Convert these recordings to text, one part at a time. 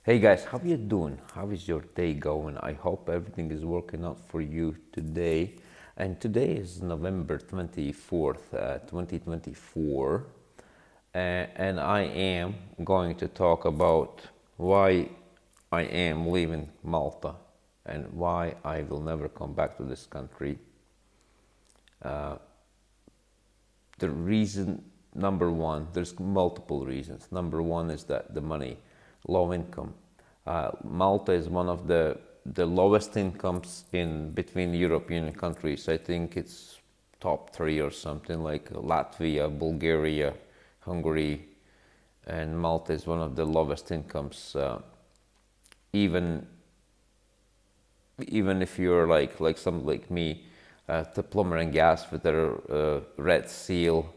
Hey guys, how you doing? How is your day going? I hope everything is working out for you today. And today is November 24th, 2024. And I am going to talk about why I am leaving Malta and why I will never come back to this country. The reason, number one, there's multiple reasons. Number one is that the money, low income. Malta is one of the lowest incomes in between European countries. I think it's top three or something, like Latvia, Bulgaria, Hungary, and Malta is one of the lowest incomes. Even even if you're like some like me, the plumber and gas fitter, Red Seal,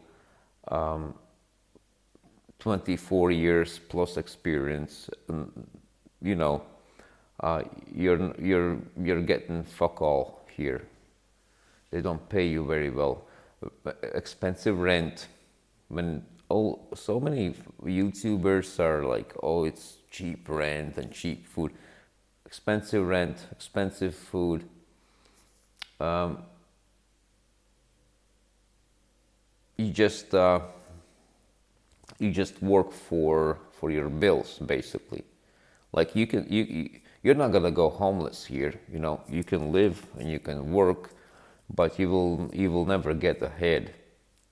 24 years plus experience, you know, you're getting fuck all here. They don't pay you very well. Expensive rent. When so many YouTubers are like, oh, it's cheap rent and cheap food. Expensive rent, expensive food. You just work for your bills basically. Like you're not gonna go homeless here. You know, you can live and you can work, but you will never get ahead.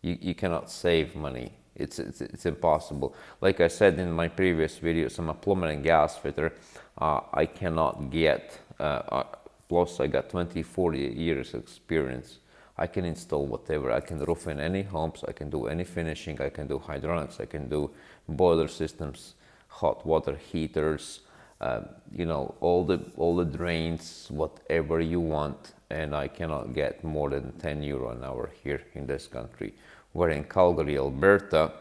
You cannot save money. It's impossible. Like I said in my previous videos, I'm a plumber and gas fitter. I cannot get, plus I got 40 years experience. I can install whatever. I can roof in any homes. I can do any finishing. I can do hydraulics. I can do boiler systems, hot water heaters, you know, all the drains, whatever you want. And I cannot get more than 10 euro an hour here in this country. Where in Calgary, Alberta,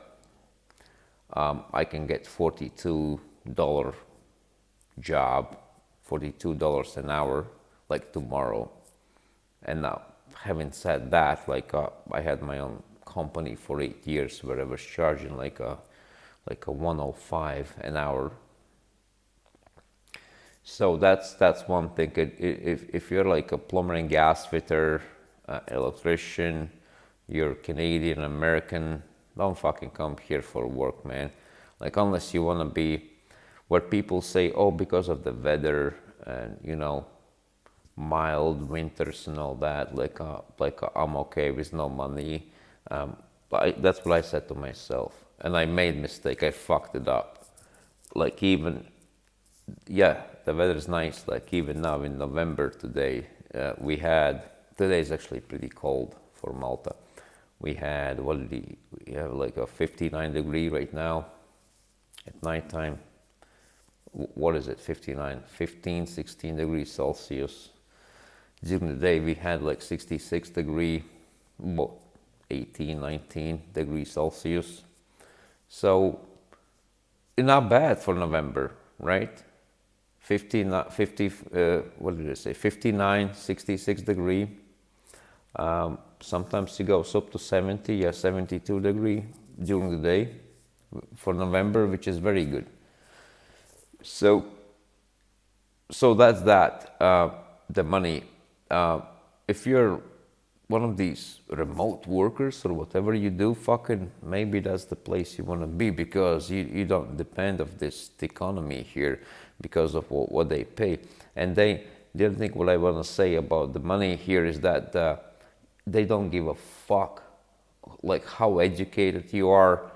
I can get $42 job, $42 an hour, like tomorrow. And now, having said that, like I had my own company for 8 years where I was charging like a 105 an hour. So that's one thing. If you're like a plumber and gas fitter, electrician, you're Canadian, American, don't fucking come here for work, man. Like unless you want to be where people say, oh, because of the weather and, you know, mild winters and all that, like I'm okay with no money. That's what I said to myself. And I made mistake. I fucked it up. Like even, yeah, the weather's nice. Like even now in November today, today is actually pretty cold for Malta. We had, we have like a 59 degree right now at nighttime. What is it, 59? 15, 16 degrees Celsius. During the day we had like 66 degree, 18, 19 degrees Celsius. So not bad for November, right? 50, what did I say? 59, 66 degree. Sometimes it goes up to 70, 72 degree during the day for November, which is very good. So that's that. The money. If you're one of these remote workers or whatever you do, fucking maybe that's the place you want to be, because you don't depend of this economy here because of what they pay. And the other thing what I want to say about the money here is that they don't give a fuck like how educated you are,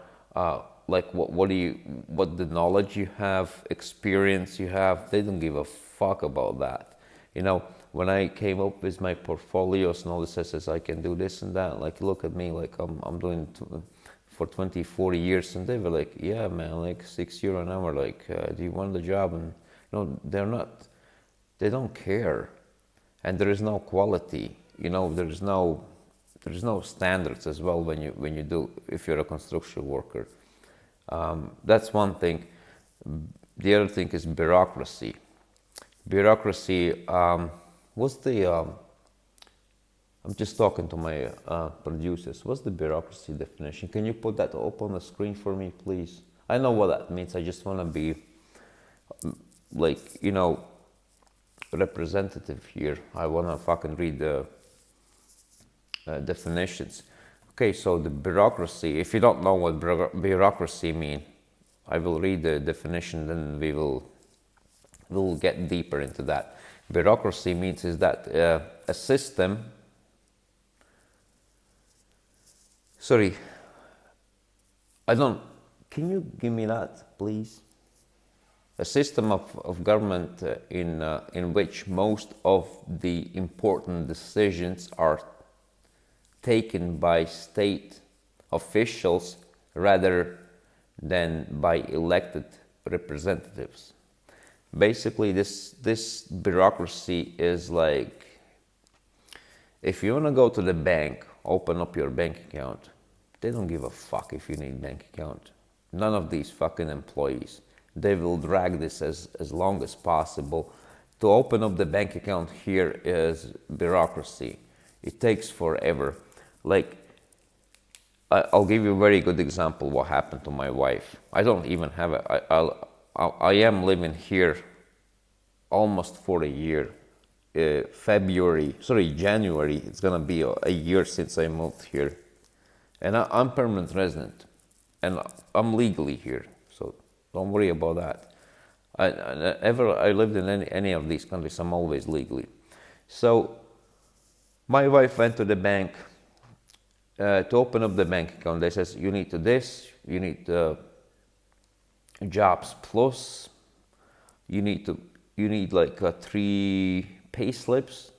like what the knowledge you have, experience you have. They don't give a fuck about that. You know, when I came up with my portfolios and all this, I says I can do this and that. Like, look at me, like I'm doing for 20, 40 years, and they were like, yeah, man, like €6 an hour. Like, do you want the job? And you know, they don't care, and there is no quality. You know, there's no standards as well when you do, if you're a construction worker. That's one thing. The other thing is bureaucracy. Bureaucracy. What's the? I'm just talking to my producers. What's the bureaucracy definition? Can you put that up on the screen for me, please? I know what that means. I just want to be like, you know, representative here. I wanna fucking read the definitions. Okay, so the bureaucracy, if you don't know what bureaucracy mean, I will read the definition, then we'll get deeper into that. Bureaucracy means is that a system, sorry, I don't, can you give me that, please? A system of government in which most of the important decisions are taken by state officials rather than by elected representatives. Basically, this bureaucracy is like, if you want to go to the bank, open up your bank account, they don't give a fuck if you need bank account. None of these fucking employees. They will drag this as long as possible. To open up the bank account here is bureaucracy. It takes forever. Like, I'll give you a very good example what happened to my wife. I don't even have I am living here almost for a year. January, it's gonna be a year since I moved here. And I'm permanent resident. And I'm legally here, so don't worry about that. I lived in any of these countries, I'm always legally. So my wife went to the bank to open up the bank account. They says, you need to this, you need jobs plus, you need like 3 pay slips,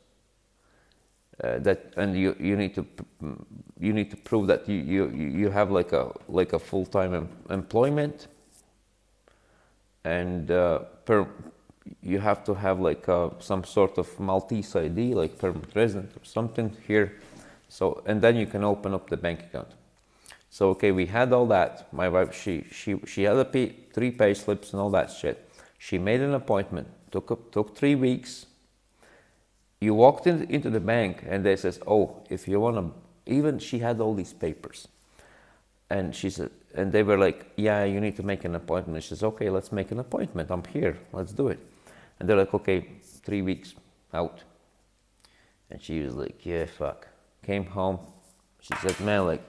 and you need to prove that you have like a full-time employment, and you have to have like some sort of Maltese ID, like permanent resident or something here. So, and then you can open up the bank account. So okay, we had all that. My wife, she had 3 pay slips and all that shit. She made an appointment. Took 3 weeks. You walked into the bank and they says, oh, if you want to, even she had all these papers. And she said, and they were like, yeah, you need to make an appointment. And she says, okay, let's make an appointment. I'm here. Let's do it. And they're like, okay, 3 weeks out. And she was like, yeah, fuck. Came home. She said, man, like,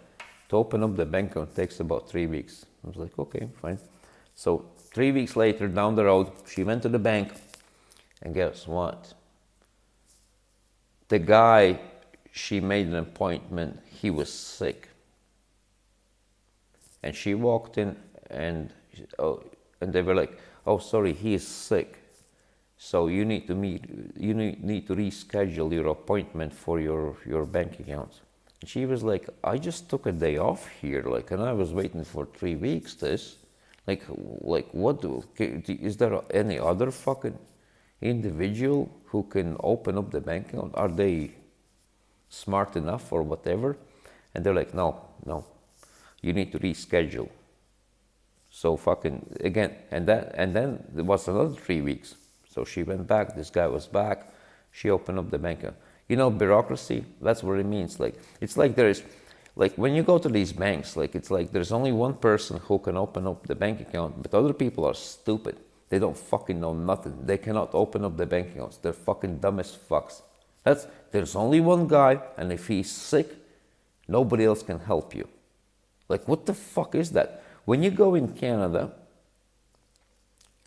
to open up the bank account takes about 3 weeks. I was like, okay, fine. So 3 weeks later, down the road, she went to the bank. And guess what? The guy she made an appointment, he was sick. And she walked in and they were like, oh, sorry, he is sick. So you need to need to reschedule your appointment for your bank account. And she was like, I just took a day off here, like, and I was waiting for 3 weeks like what is there any other fucking individual who can open up the bank account? Are they smart enough or whatever? And they're like, no, you need to reschedule. So fucking again, and then there was another 3 weeks. So she went back, this guy was back, she opened up the bank account. You know, bureaucracy, that's what it means. Like, it's like there's, like when you go to these banks, like it's like there's only one person who can open up the bank account, but other people are stupid. They don't fucking know nothing. They cannot open up the bank accounts. They're fucking dumb as fucks. There's only one guy, and if he's sick, nobody else can help you. Like, what the fuck is that? When you go in Canada,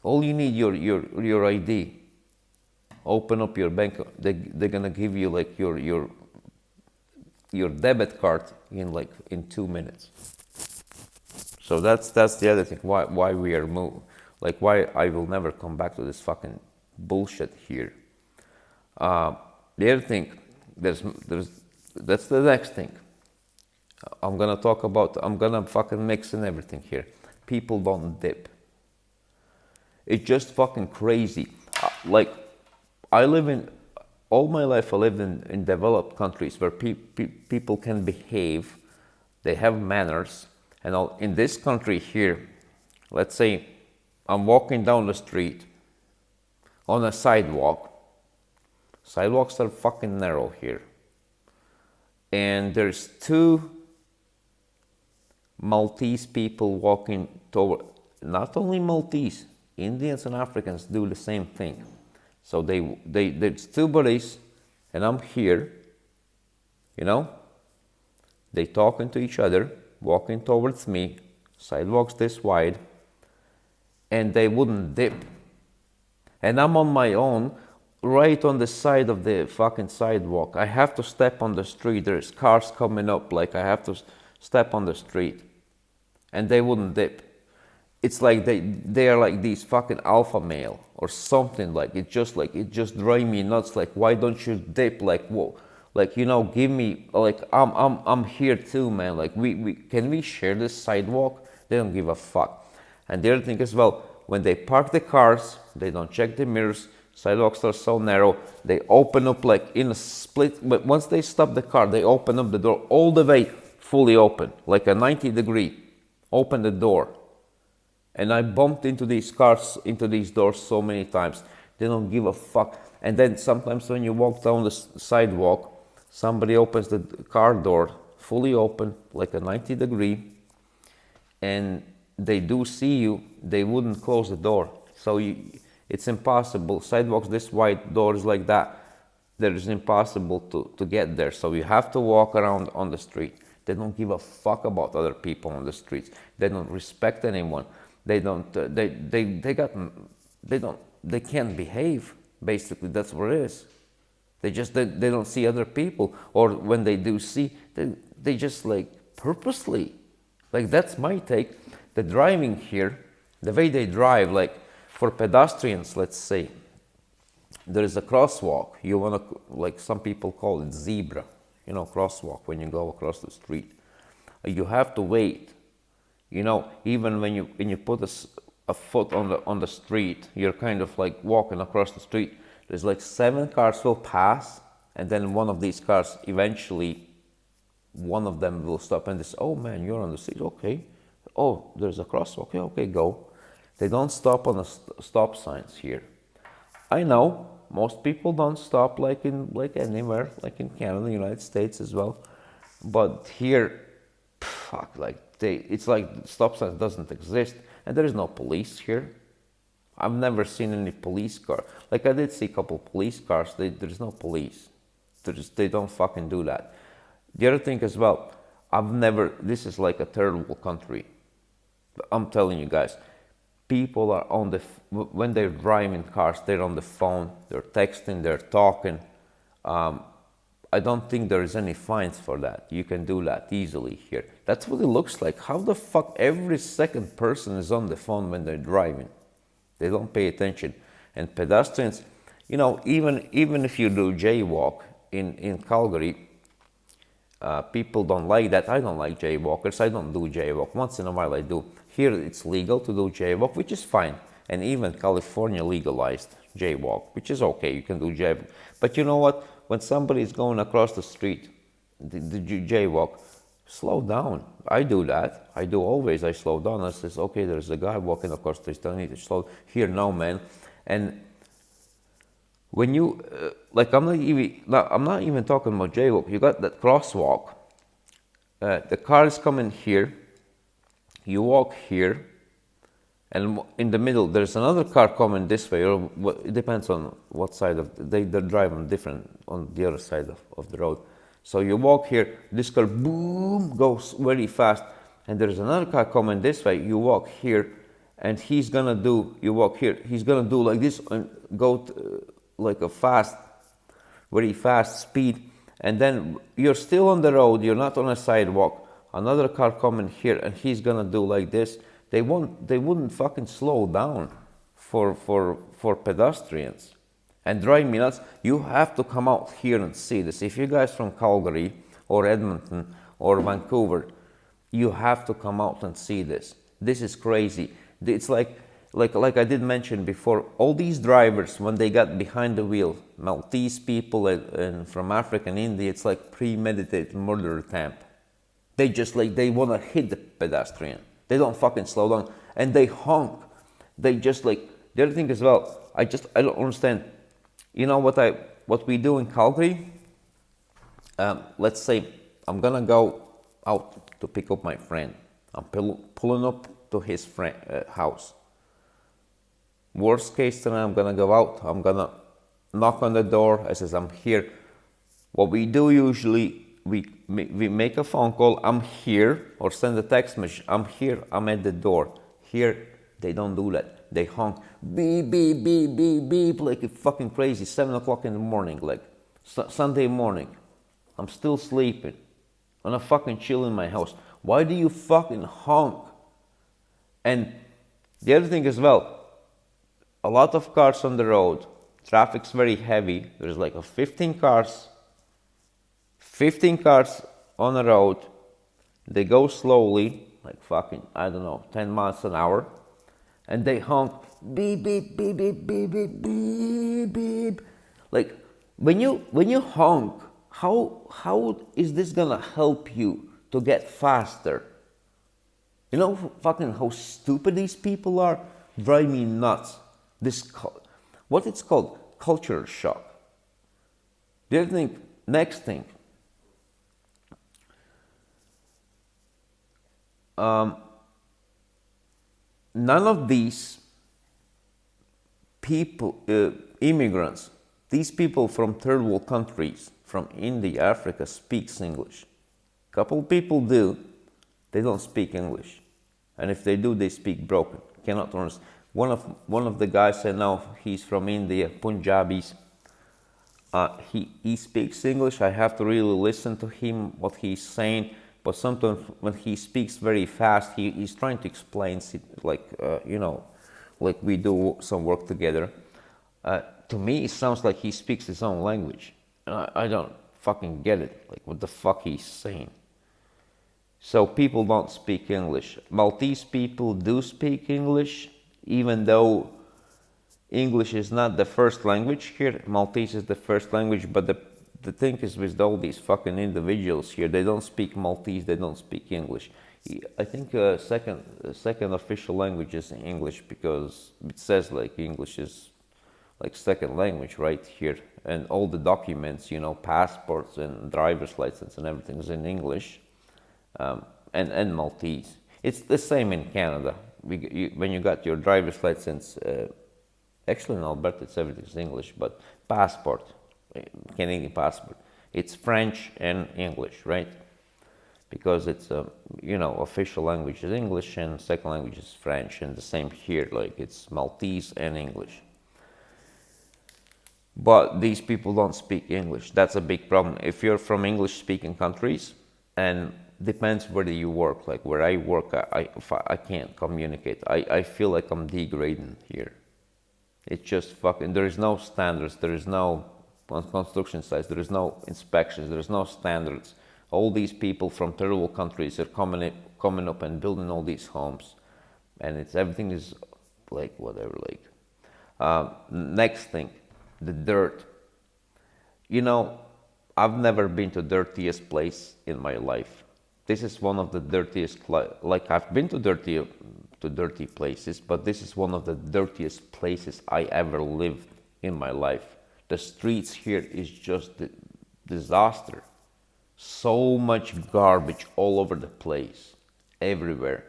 all you need your ID. Open up your bank. They're gonna give you like your debit card in 2 minutes. So that's the other thing. Why we are like why I will never come back to this fucking bullshit here. The other thing, that's the next thing. I'm gonna fucking mix in everything here. People don't dip. It's just fucking crazy. Like, all my life I lived in developed countries where people can behave, they have manners, and all. In this country here, let's say I'm walking down the street on a sidewalk. Sidewalks are fucking narrow here. And there's 2 Maltese people walking toward, not only Maltese, Indians and Africans do the same thing. So there's two buddies, and I'm here, you know, they talking to each other, walking towards me, sidewalks this wide, and they wouldn't dip. And I'm on my own, right on the side of the fucking sidewalk. I have to step on the street. There's cars coming up, like I have to step on the street. And they wouldn't dip. It's like they are like these fucking alpha male or something. Like it just drive me nuts. Like, why don't you dip? Like, whoa, like, you know, give me, like, I'm here too, man. Like, we can we share this sidewalk? They don't give a fuck. And the other thing as well, when they park the cars, they don't check the mirrors. Sidewalks are so narrow. They open up like in a split. But once they stop the car, they open up the door all the way, fully open, like a 90-degree. Open the door. And I bumped into these cars, into these doors so many times. They don't give a fuck. And then sometimes when you walk down the sidewalk, somebody opens the car door, fully open, like a 90-degree, and they do see you, they wouldn't close the door. So it's impossible. Sidewalks this wide, doors like that, there is impossible to get there. So you have to walk around on the street. They don't give a fuck about other people on the streets. They don't respect anyone. They don't. They can't behave. Basically, that's what it is. They don't see other people, or when they do see, they just like purposely. Like, that's my take. The driving here, the way they drive, like for pedestrians, let's say, there is a crosswalk. You wanna, like some people call it zebra, you know, crosswalk when you go across the street. You have to wait. You know, even when you put a foot on the street, you're kind of like walking across the street. There's like 7 cars will pass, and then one of these cars eventually, one of them will stop and they say, "Oh man, you're on the street, okay. Oh, there's a crosswalk, okay, go." They don't stop on the stop signs here. I know most people don't stop like anywhere, like in Canada, United States as well, but here, fuck, like it's like stop signs doesn't exist, and there is no police here. I've never seen any police car. Like, I did see a couple police cars. There's no police. They don't fucking do that. The other thing as well, this is like a third world country. I'm telling you guys, people are when they're driving cars, they're on the phone, they're texting, they're talking. I don't think there is any fines for that. You can do that easily here. That's what it looks like. How the fuck every second person is on the phone when they're driving? They don't pay attention. And pedestrians, you know, even if you do jaywalk in Calgary, people don't like that. I don't like jaywalkers. I don't do jaywalk. Once in a while I do. Here it's legal to do jaywalk, which is fine. And even California legalized jaywalk, which is okay. You can do jaywalk. But you know what? When somebody is going across the street, the jaywalk, slow down. I do that. I do always. I slow down. I says, okay, there's a guy walking across the street. I need to slow. Here, no, man. And when you, like, I'm not even talking about jaywalk. You got that crosswalk. The car is coming here. You walk here. And in the middle, there's another car coming this way, or it depends on what side of they're driving different on the other side of the road. So you walk here, this car boom goes very fast, and there's another car coming this way. You walk here, and you walk here. He's gonna do like this and go like a very fast speed, and then you're still on the road. You're not on a sidewalk. Another car coming here, and he's gonna do like this. They wouldn't fucking slow down for pedestrians. And drive me nuts. You have to come out here and see this. If you guys from Calgary or Edmonton or Vancouver, you have to come out and see this. This is crazy. It's like I did mention before, all these drivers, when they got behind the wheel, Maltese people and from Africa and India, it's like premeditated murder attempt. They just they want to hit the pedestrian. They don't fucking slow down, and they honk. They just the other thing as well. I don't understand. You know what we do in Calgary? Let's say I'm gonna go out to pick up my friend. I'm pulling up to his friend house. Worst case scenario, I'm gonna go out. I'm gonna knock on the door. I says, I'm here. What we do usually, we make a phone call. I'm here, or send a text message. I'm here. I'm at the door. Here, they don't do that. They honk, beep, beep, beep, beep, beep, like it's fucking crazy. 7 o'clock in the morning, like Sunday morning. I'm still sleeping. I'm not fucking chill in my house. Why do you fucking honk? And the other thing as well, a lot of cars on the road. Traffic's very heavy. There's like a 15 cars on the road. They go slowly, like fucking, I don't know, 10 miles an hour. And they honk, beep, beep, beep, beep, beep, beep, beep, beep. Like, when you honk, how is this gonna help you to get faster? You know fucking how stupid these people are? Drive me nuts. What it's called? Culture shock. The other thing, next thing. None of these people, immigrants, these people from third world countries, from India, Africa, speaks English. Couple people do. They don't speak English. And if they do, they speak broken. Cannot understand. One of the guys I know, he's from India, Punjabis. He speaks English. I have to really listen to him, what he's saying. But sometimes when he speaks very fast, he's trying to explain it like, like we do some work together. To me, it sounds like he speaks his own language. And I don't fucking get it. Like, what the fuck he's saying. So people don't speak English. Maltese people do speak English, even though English is not the first language here. Maltese is the first language, but the thing is with all these fucking individuals here, they don't speak Maltese, they don't speak English. I think second official language is English, because it says like English is like second language right here, and all the documents, passports and driver's license and everything is in English, and Maltese. It's the same in Canada. When you got your driver's license, actually in Alberta everything's English, but passport, Canadian passport, it's French and English, right? Because it's official language is English and second language is French, and the same here, like it's Maltese and English. But these people don't speak English. That's a big problem. If you're from English-speaking countries, and depends where you work. Like where I work, I can't communicate. I feel like I'm degrading here. It's just fucking. There is no standards. There is no on construction sites. There is no inspections. There is no standards. All these people from third world countries are coming up and building all these homes, and everything is like whatever. Like next thing. The dirt. I've never been to dirtiest place in my life. This is one of the dirtiest, like I've been to dirty places, but this is one of the dirtiest places I ever lived in my life. The streets here is just a disaster. So much garbage all over the place, everywhere.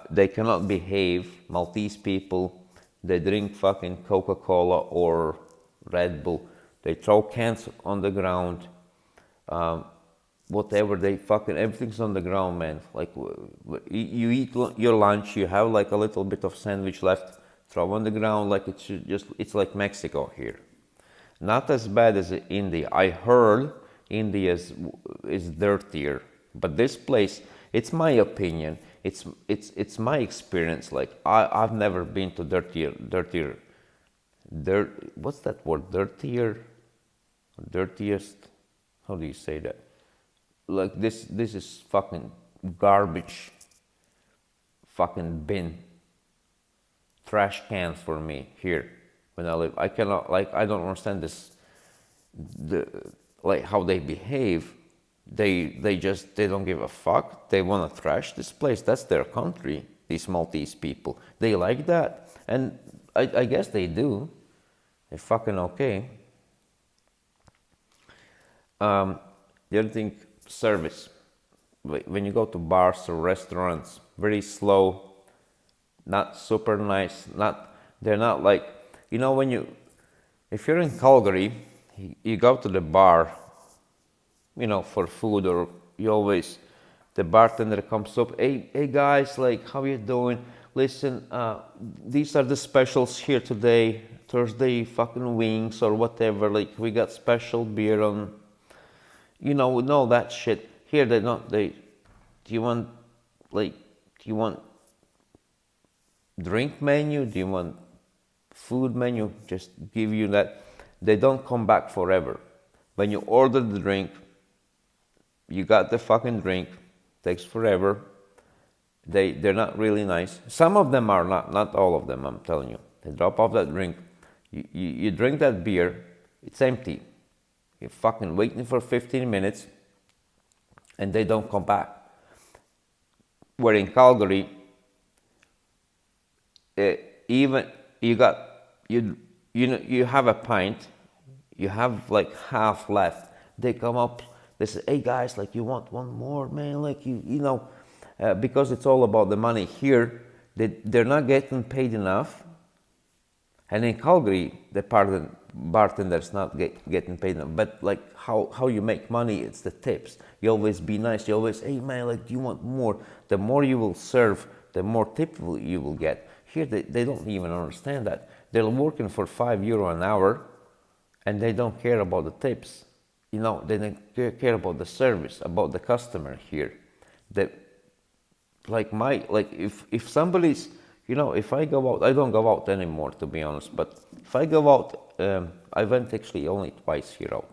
They cannot behave. Maltese people, they drink fucking Coca-Cola or Red Bull. They throw cans on the ground. Whatever, everything's on the ground, man. Like, you eat your lunch, you have like a little bit of sandwich left, throw on the ground, like it's like Mexico here. Not as bad as India. I heard India is dirtier. But this place, it's my opinion. It's my experience. Like I've never been to dirtier. What's that word? Dirtiest. How do you say that? Like this is fucking garbage. Fucking bin. Trash cans for me here when I live. I cannot, like, I don't understand this. Like how they behave. They don't give a fuck. They want to trash this place. That's their country. These Maltese people, they like that, and I guess they do. They're fucking okay. The other thing, service. When you go to bars or restaurants, very slow, not super nice, They're not like, if you're in Calgary, you go to the bar, for food, or the bartender comes up, hey guys, like, how you doing? Listen, these are the specials here today, Thursday fucking wings or whatever, like, we got special beer on, no, that shit. Here do you want, drink menu? Do you want food menu? Just give you that. They don't come back forever. When you order the drink, you got the fucking drink, takes forever. They're not really nice. Some of them are not all of them, I'm telling you. They drop off that drink, you drink that beer, it's empty. You're fucking waiting for 15 minutes, and they don't come back. Where in Calgary, even you have a pint, you have like half left. They come up, they say, "Hey guys, like, you want one more, man? Like, because it's all about the money here. They're not getting paid enough." And in Calgary, the bartender's not getting paid enough. But like how you make money, it's the tips. You always be nice. You always, "Hey man, like, do you want more?" The more you will serve, the more tip you will get. Here, they don't even understand that. They're working for €5 an hour, and they don't care about the tips. They don't care about the service, about the customer here. If somebody's, if I go out, I don't go out anymore, to be honest, but if I go out, I went actually only twice here out.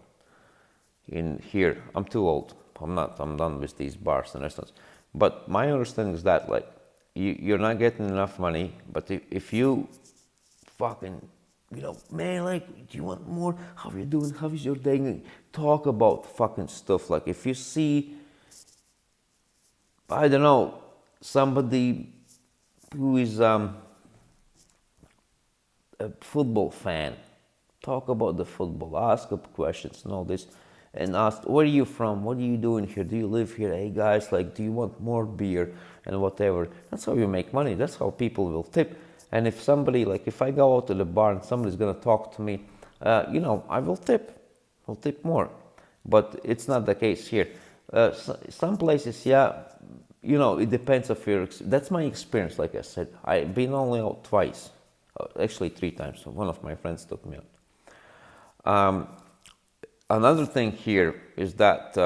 In here, I'm too old. I'm done with these bars and restaurants. But my understanding is that, like, you're not getting enough money, but if you fucking, man, like, do you want more? How are you doing? How is your day? Talk about fucking stuff. Like, if you see, I don't know, somebody who is a football fan, talk about the football, ask up questions, know this, and ask, where are you from? What are you doing here? Do you live here? Hey guys, like, do you want more beer? And whatever. That's how you make money. That's how people will tip. And if somebody, like, if I go out to the bar and somebody's gonna talk to me, I will tip. I'll tip more. But it's not the case here. Some places, yeah, it depends of your. That's my experience. Like I said, I've been only out twice, actually 3 times. So one of my friends took me out. Another thing here is that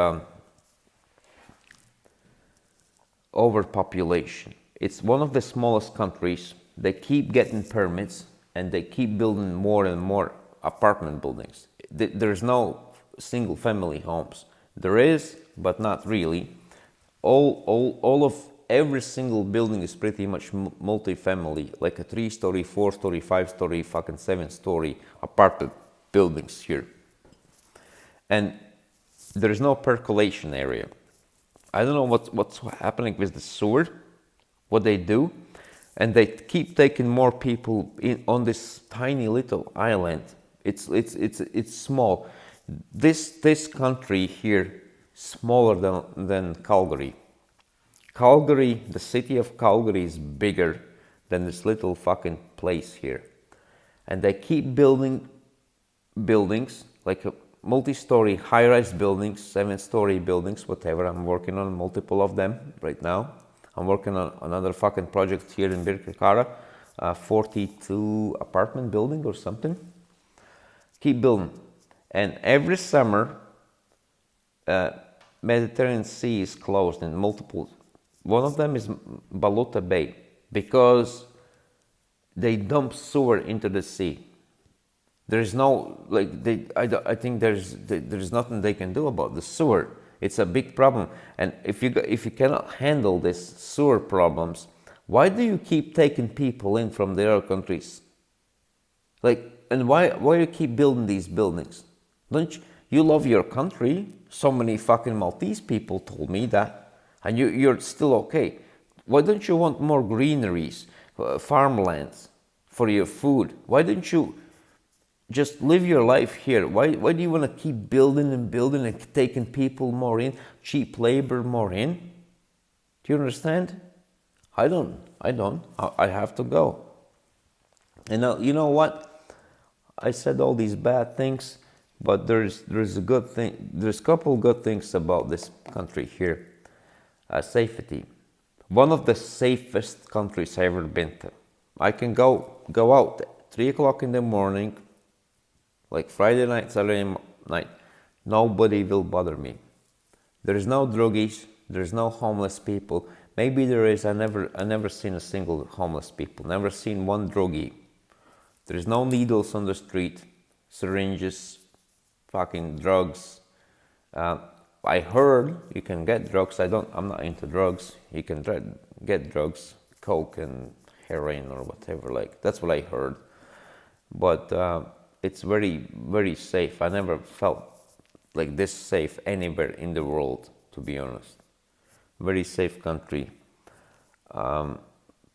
overpopulation. It's one of the smallest countries. They keep getting permits, and they keep building more and more apartment buildings. There's no single family homes. There is, but not really. All of every single building is pretty much multi-family, like a 3-story, 4-story, 5-story, fucking 7-story apartment buildings here. And there is no percolation area. I don't know what's happening with the sewer, what they do, and they keep taking more people in on this tiny little island. It's small. This country here, smaller than Calgary. Calgary, the city of Calgary, is bigger than this little fucking place here, and they keep building buildings like a multi-story high-rise buildings, 7-story buildings, whatever. I'm working on multiple of them right now. I'm working on another fucking project here in Bureaucracy, 42 apartment building or something. Keep building. And every summer, Mediterranean Sea is closed in multiple. One of them is Malta Bay, because they dump sewer into the sea. There is no, like, I think there's nothing they can do about the sewer. It's a big problem. And if you cannot handle these sewer problems, why do you keep taking people in from the other countries? Like, and why you keep building these buildings? Don't you love your country? So many fucking Maltese people told me that, and you're still okay. Why don't you want more greeneries, farmlands for your food? Why don't you just live your life here? Why do you want to keep building and taking people more in, cheap labor more in? Do you understand? I don't. I have to go. And now, you know what? I said all these bad things, but there's a good thing. There's a couple good things about this country here. Safety. One of the safest countries I've ever been to. I can go out at 3 o'clock in the morning, like Friday night, Saturday night. Nobody will bother me. There's no druggies. There's no homeless people. Maybe there is. I never seen a single homeless people. Never seen one druggie. There's no needles on the street, syringes, fucking drugs. I heard you can get drugs. I'm not into drugs. You can get drugs, coke and heroin or whatever. Like that's what I heard. But it's very, very safe. I never felt like this safe anywhere in the world, to be honest. Very safe country.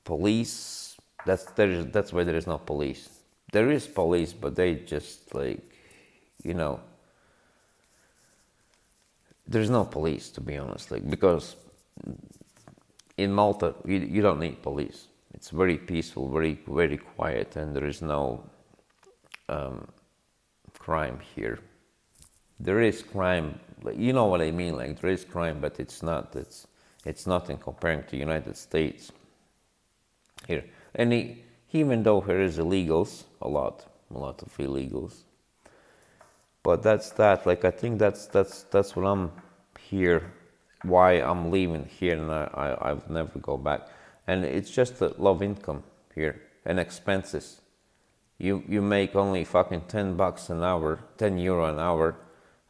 Police. That's why there is no police. There is police, but they just like, there's no police, to be honest. Like because in Malta you don't need police. It's very peaceful, very very quiet, and there is no crime here. There is crime, like, you know what I mean. Like there is crime, but it's not. It's nothing comparing to United States. Here, and even though here is illegals, a lot of illegals. But that's that. Like I think that's what I'm here. Why I'm leaving here, and I'll never go back. And it's just the low income here and expenses. You make only fucking $10 an hour, €10 an hour,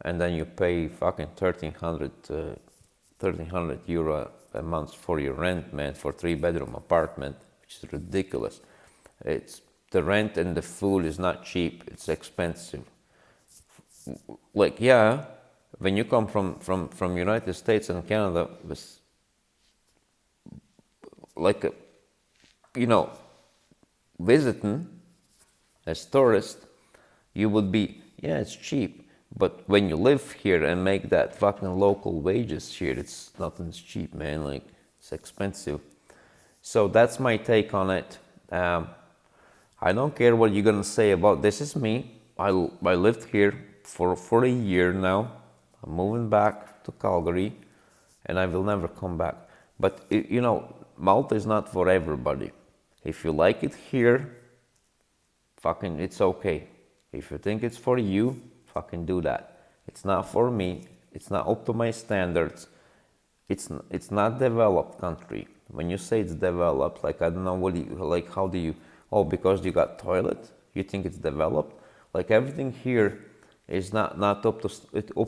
and then you pay fucking 1,300 euro a month for your rent, man, for 3-bedroom apartment, which is ridiculous. It's the rent and the food is not cheap. It's expensive. Like yeah, when you come from United States and Canada, with like visiting as tourist, you would be it's cheap. But when you live here and make that fucking local wages here, it's nothing's cheap, man. Like it's expensive. So that's my take on it. I don't care what you're gonna say about this. Is me. I lived here for a year now. I'm moving back to Calgary, and I will never come back. But Malta is not for everybody. If you like it here, fucking it's okay. If you think it's for you, fucking do that. It's not for me. It's not up to my standards. It's not developed country. When you say it's developed, like I don't know how do you? Oh, because you got toilet, you think it's developed? Like everything here is not up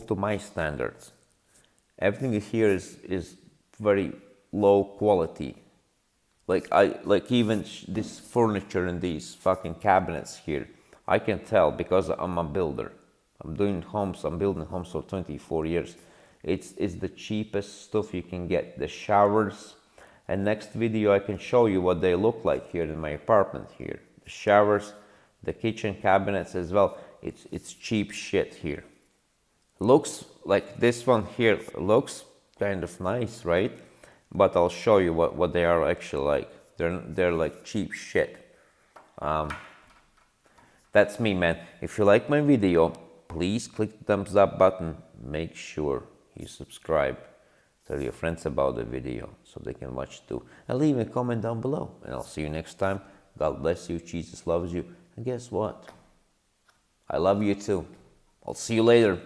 to my standards. Everything here is very low quality. Like even this furniture and these fucking cabinets here, I can tell because I'm a builder. I'm building homes for 24 years. It's the cheapest stuff you can get. The showers, and next video I can show you what they look like here in my apartment here. The showers, the kitchen cabinets as well. It's cheap shit here. Looks like this one here looks kind of nice, right? But I'll show you what they are actually like. They're like cheap shit. That's me, man. If you like my video, please click the thumbs up button. Make sure you subscribe. Tell your friends about the video so they can watch too. And leave a comment down below. And I'll see you next time. God bless you. Jesus loves you. And guess what? I love you too. I'll see you later.